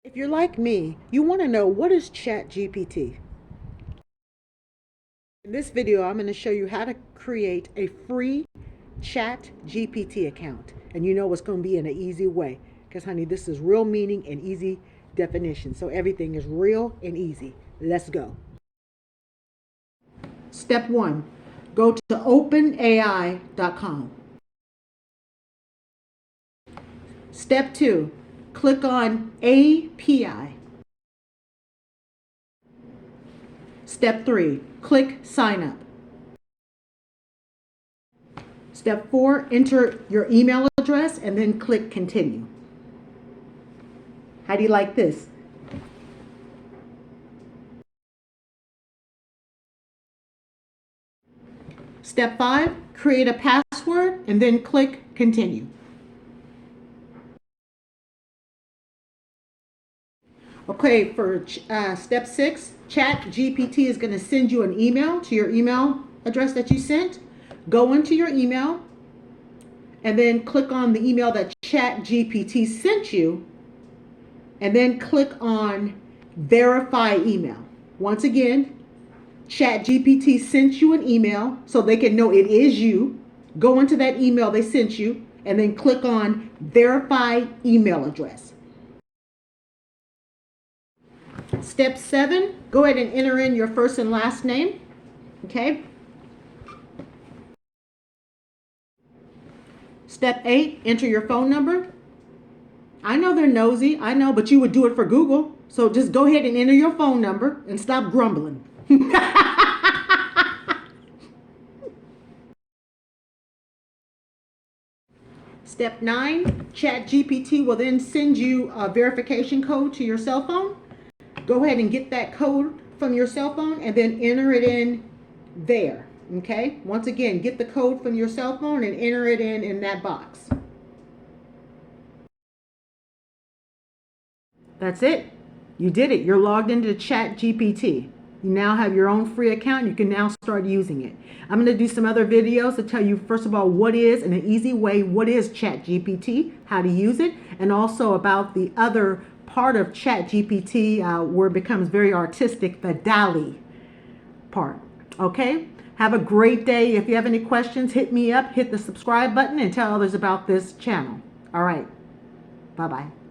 If you're like me, you want to know what is ChatGPT. In this video, I'm going to show you how to create a free ChatGPT account. And you know it's going to be in an easy way. Because, honey, this is real meaning and easy definition. So everything is real and easy. Let's go. Step 1. Go to OpenAI.com. Step 2. Click on API. Step 3. Click Sign Up. Step 4. Enter your email address and then click Continue. How do you like this? Step 5. Create a password and then click Continue. Okay, for step 6, ChatGPT is going to send you an email to your email address that you sent. Go into your email and then click on the email that ChatGPT sent you and then click on Verify Email. Once again, ChatGPT sent you an email so they can know it is you. Go into that email they sent you and then click on Verify Email Address. Step 7, go ahead and enter in your first and last name. Okay. Step 8, enter your phone number. I know they're nosy, I know, but you would do it for Google. So just go ahead and enter your phone number and stop grumbling. Step 9, ChatGPT will then send you a verification code to your cell phone. Go ahead and get that code from your cell phone and then enter it in there. Okay? Once again, get the code from your cell phone and enter it in that box. That's it. You did it. You're logged into ChatGPT. You now have your own free account. You can now start using it. I'm going to do some other videos to tell you, first of all, what is, in an easy way, what is ChatGPT, how to use it, and also about the other part of ChatGPT where it becomes very artistic, the DALL-E part. Okay? Have a great day. If you have any questions, hit me up, hit the subscribe button, and tell others about this channel. All right. Bye-bye.